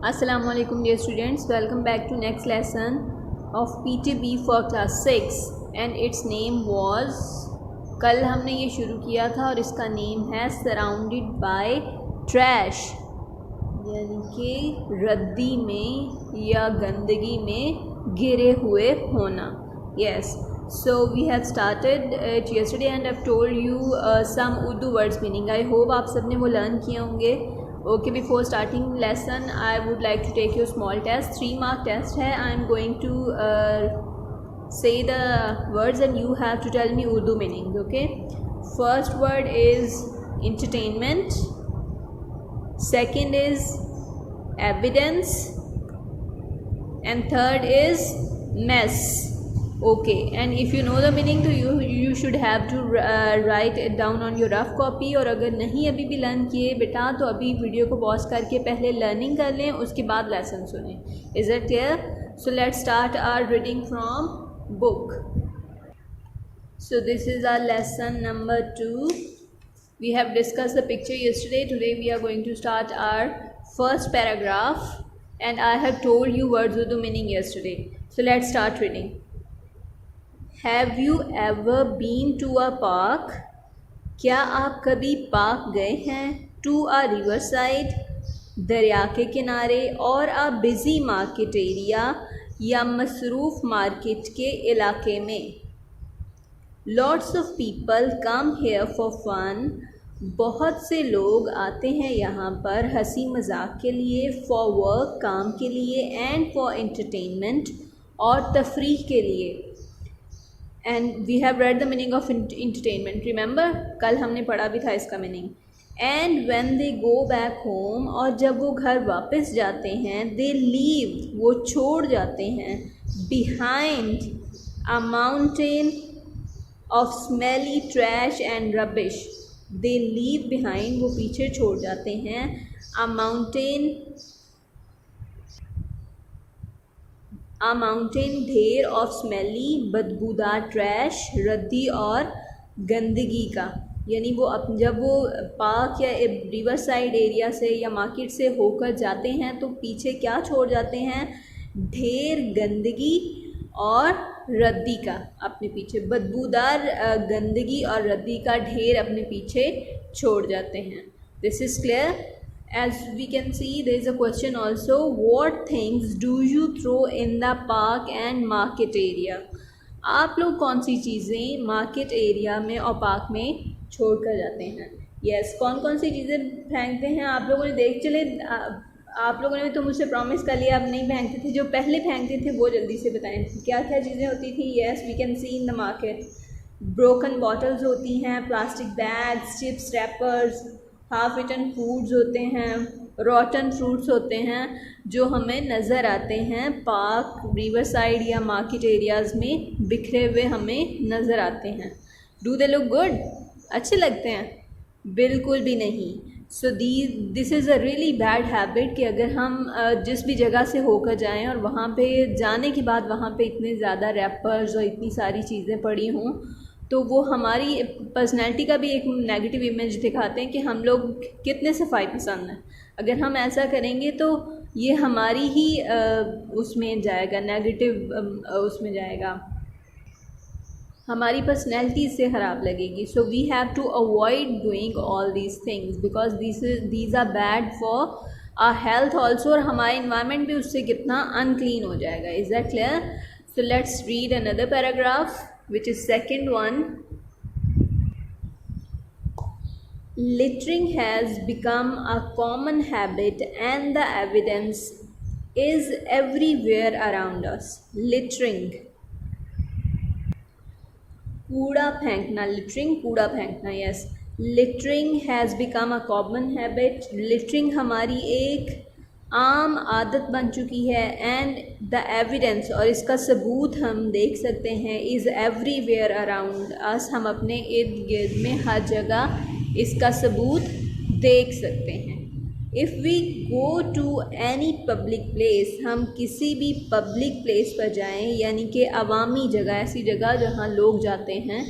Assalamualaikum dear students, welcome back to next lesson of PTB for class 6 and its name was, कल हमने ये शुरू किया था और इसका नेम है सराउंडेड बाय ट्रैश, यानी कि रद्दी में या गंदगी में घिरे हुए होना. Yes, so we have started it yesterday and I've told you some Urdu words meaning. I hope आप सबने वो लर्न किए होंगे. Okay, before starting lesson I would like to take you small test. 3 mark test है. I am going to say the words and you have to tell me Urdu meaning. Okay, first word is entertainment, second is evidence, and third is mess. Okay, and if you know the meaning तो you should have to write it down on your rough copy. और अगर नहीं अभी भी learn किए बेटा तो अभी वीडियो को पॉज करके पहले लर्निंग कर लें, उसके बाद लेसन सुनें. Is it clear? So let's start our reading from book. So this is our lesson number 2. We have discussed the picture yesterday. Today we are going to start our first paragraph and I have told you words with the meaning yesterday. So let's start reading. Have you ever been to a park? क्या आप कभी park गए हैं? To a riverside, दरिया के किनारे, और a busy market area या मसरूफ़ मार्केट के इलाके में. Lots of people come here for fun. बहुत से लोग आते हैं यहाँ पर हंसी मजाक के लिए, for work काम के लिए, and for entertainment और तफरीह के लिए. And we have read the meaning of entertainment. Remember, कल हमने पढ़ा भी था इसका meaning. And when they go back home, और जब वो घर वापस जाते हैं, they leave, वो छोड़ जाते हैं, behind a mountain of smelly trash and rubbish. They leave behind, वो पीछे छोड़ जाते हैं, a माउंटेन ढेर ऑफ स्मेली बदबूदार ट्रैश, रद्दी और गंदगी का. यानी वो जब वो पार्क या रिवर साइड एरिया से या मार्केट से होकर जाते हैं तो पीछे क्या छोड़ जाते हैं? ढेर गंदगी और रद्दी का अपने पीछे. बदबूदार गंदगी और रद्दी का ढेर अपने पीछे छोड़ जाते हैं. This is clear? As we can see, there is a question also. What things do you throw in the park and market area? आप लोग कौन सी चीज़ें मार्केट एरिया में और पार्क में छोड़ कर जाते हैं? Yes, कौन कौन सी चीज़ें फेंकते हैं? आप लोगों ने देख चले, आप लोगों ने तो मुझसे प्रॉमिस कर लिया आप नहीं फेंकते थे. जो पहले फेंकते थे वो जल्दी से बताएं क्या क्या चीज़ें होती थी. Yes, we can see in the market. Broken bottles होती हैं, plastic bags, chips rappers, half eaten foods होते हैं, रॉटन फ्रूट्स होते हैं जो हमें नज़र आते हैं पार्क, रिवर साइड या मार्केट एरियाज़ में बिखरे हुए हमें नज़र आते हैं. Do they look good? अच्छे लगते हैं? बिल्कुल भी नहीं. सो this is a really bad habit कि अगर हम जिस भी जगह से होकर जाएं और वहाँ पे जाने के बाद वहाँ पे इतने ज़्यादा रैपर्स और इतनी सारी चीज़ें पड़ी हों तो वो हमारी पर्सनैलिटी का भी एक नेगेटिव इमेज दिखाते हैं कि हम लोग कितने सफाई पसंद हैं. अगर हम ऐसा करेंगे तो ये हमारी ही उसमें जाएगा, नेगेटिव उसमें जाएगा, हमारी पर्सनैलिटी इससे ख़राब लगेगी. So we have to avoid doing all these things because these are bad for our health also, और हमारे इन्वायरमेंट भी उससे कितना अनक्लीन हो जाएगा. Is that clear? So let's read another paragraph which is second one. Littering has become a common habit and the evidence is everywhere around us. Littering, कूड़ा फेंकना. littering, कूड़ा फेंकना. yes, littering has become a common habit. littering हमारी एक आम आदत बन चुकी है. एंड द एविडेंस, और इसका सबूत हम देख सकते हैं, इज़ एवरीवेयर अराउंड अस, हम अपने इर्द गिर्द में हर जगह इसका सबूत देख सकते हैं. If we go to any public place, हम किसी भी पब्लिक प्लेस पर जाएं, यानी कि अवामी जगह, ऐसी जगह जहाँ लोग जाते हैं.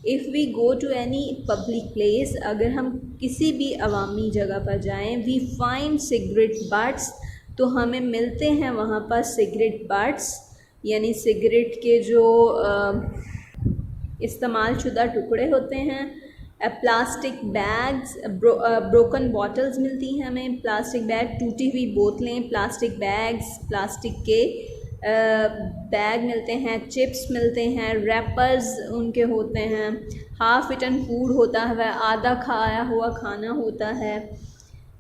If we go to any public place, अगर हम किसी भी अवामी जगह पर जाएं, वी फाइंड सिगरेट बट्स, तो हमें मिलते हैं वहाँ पर सिगरेट बट्स, यानी सिगरेट के जो इस्तेमाल शुदा टुकड़े होते हैं, प्लास्टिक बैग्स, ब्रोकन बॉटल्स मिलती हैं हमें, प्लास्टिक बैग, टूटी हुई बोतलें, प्लास्टिक बैग्स, प्लास्टिक के बैग मिलते हैं, चिप्स मिलते हैं, रैपर्स उनके होते हैं, हाफ इटन फूड होता है, आधा खाया हुआ खाना होता है,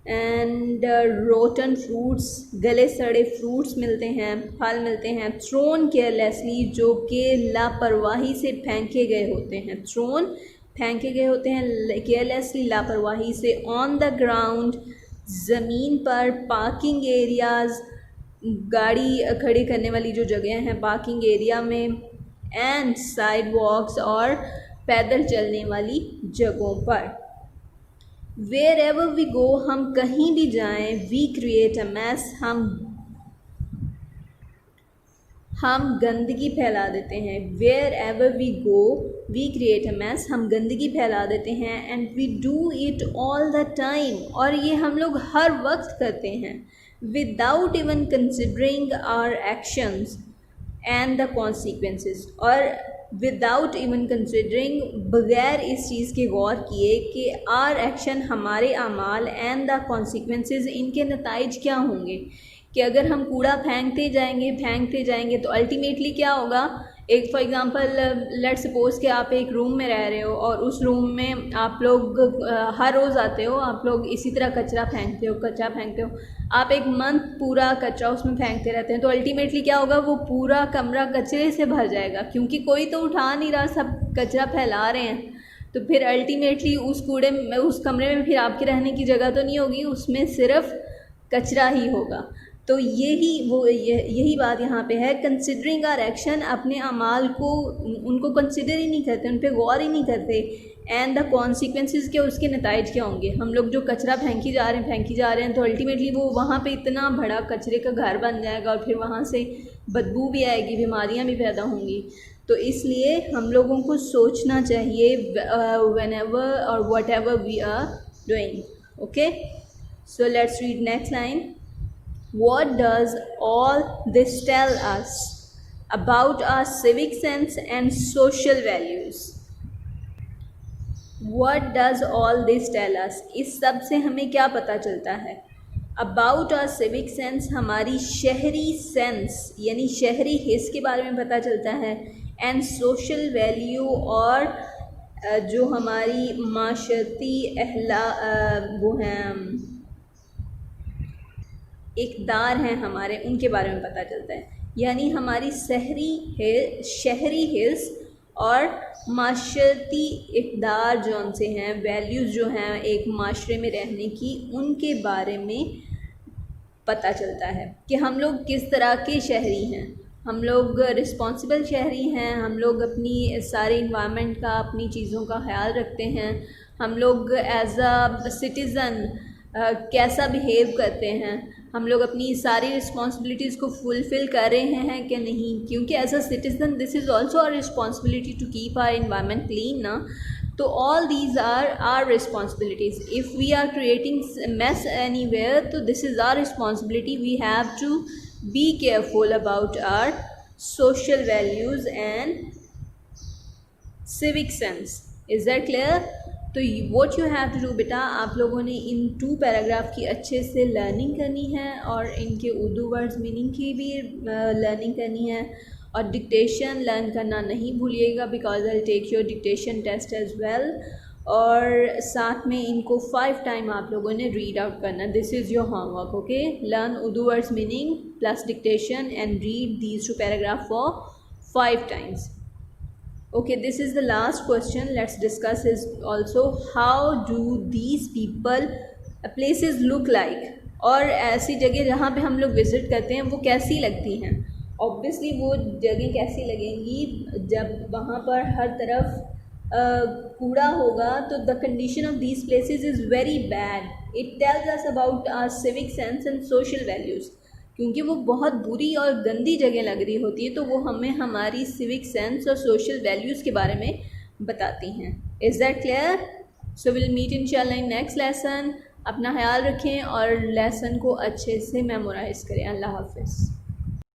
एंड रोटन फ्रूट्स, गले सड़े फ्रूट्स मिलते हैं, फल मिलते हैं, थ्रोन केयरलेसली, जो कि लापरवाही से फेंके गए होते हैं, थ्रोन फेंके गए होते हैं केयरलेसली, लापरवाही से, ऑन द ग्राउंड, ज़मीन पर, पार्किंग एरियाज़, गाड़ी खड़ी करने वाली जो जगह हैं पार्किंग एरिया में, एंड साइड वॉक्स, और पैदल चलने वाली जगहों पर। वेयर एवर वी गो, हम कहीं भी जाएं, वी क्रिएट अ मैस, हम गंदगी फैला देते हैं। Wherever we go we create a mess, हम गंदगी फैला देते हैं, and we do it all the time, और ये हम लोग हर वक्त करते हैं, without even considering our actions and the consequences, और विदाउट इवन कंसिडरिंग, बगैर इस चीज़ के गौर किए कि आर एक्शन, हमारे अमाल, एंड द कॉन्सिक्वेंसेस, इनके नताइज क्या होंगे, कि अगर हम कूड़ा फेंकते जाएंगे तो अल्टीमेटली क्या होगा। एक फॉर एग्ज़ाम्पल लेट सपोज़ कि आप एक रूम में रह रहे हो और उस रूम में आप लोग हर रोज़ आते हो, आप लोग इसी तरह कचरा फेंकते हो, आप एक मंथ पूरा कचरा उसमें फेंकते रहते हैं, तो अल्टीमेटली क्या होगा, वो पूरा कमरा कचरे से भर जाएगा, क्योंकि कोई तो उठा नहीं रहा, सब कचरा फैला रहे हैं। तो फिर अल्टीमेटली उस कमरे में फिर आपके रहने की जगह तो नहीं होगी, उसमें सिर्फ कचरा ही होगा। तो यही बात यहाँ पे है, कंसिडरिंग आर एक्शन, अपने अमाल को उनको कंसिडर ही नहीं करते, उन पर गौर ही नहीं करते, एंड द कॉन्सिक्वेंसेस के, उसके नताइज क्या होंगे। हम लोग जो कचरा फेंकी जा रहे हैं तो अल्टीमेटली वो वहाँ पे इतना बड़ा कचरे का घर बन जाएगा, और फिर वहाँ से बदबू भी आएगी, बीमारियाँ भी पैदा होंगी। तो इसलिए हम लोगों को सोचना चाहिए whenever और whatever we are doing. Okay, so let's read next line. What does all this tell us about our civic sense and social values? What does all this tell us? इस सब से हमें क्या पता चलता है? About our civic sense, हमारी शहरी सेंस यानी शहरी हिस्स के बारे में पता चलता है, and social value, और जो हमारी माशरती वो हैं इक़दार हैं हमारे, उनके बारे में पता चलता है। यानी हमारी शहरी हिस्स और माशरती इक़दार जो उनसे हैं, वैल्यूज़ जो हैं एक माशरे में रहने की, उनके बारे में पता चलता है कि हम लोग किस तरह के शहरी हैं। हम लोग रिस्पॉन्सिबल शहरी हैं, हम लोग अपनी सारे इन्वायरमेंट का, अपनी चीज़ों का ख्याल रखते हैं, हम लोग एज अ सिटीज़न कैसा बिहेव करते हैं, हम लोग अपनी सारी रिस्पॉन्सिबिलिटीज़ को फुलफ़िल कर रहे हैं कि नहीं, क्योंकि as a citizen this is also our responsibility to keep our environment clean ना। तो all these are are responsibilities. If we are creating mess anywhere, तो this is our responsibility, we have to be careful about our social values and civic sense. Is that clear? तो what you have to do बेटा, आप लोगों ने इन 2 paragraph की अच्छे से learning करनी है, और इनके उर्दू वर्ड्स मीनिंग की भी लर्निंग करनी है, और डिक्टेशन लर्न करना नहीं भूलिएगा, because I take your dictation test as well. और साथ में इनको 5 टाइम आप लोगों ने रीड आउट करना। This is your homework. Okay, learn Urdu words meaning plus dictation and read these 2 paragraph for 5 times. Okay, this is the last question. Let's discuss is also how do these places look like, और ऐसी जगह जहाँ पे हम लोग visit करते हैं वो कैसी लगती हैं। ऑब्वियसली वो जगह कैसी लगेंगी जब वहाँ पर हर तरफ कूड़ा होगा, तो the condition of these places is very bad. It tells us about our civic sense and social values. क्योंकि वो बहुत बुरी और गंदी जगह लग रही होती है, तो वो हमें हमारी सिविक सेंस और सोशल वैल्यूज़ के बारे में बताती हैं. Is that clear? So will meet इंशाल्लाह इन नेक्स्ट लेसन. अपना ख्याल रखें और लेसन को अच्छे से मेमोराइज़ करें। अल्लाह हाफ़िज़।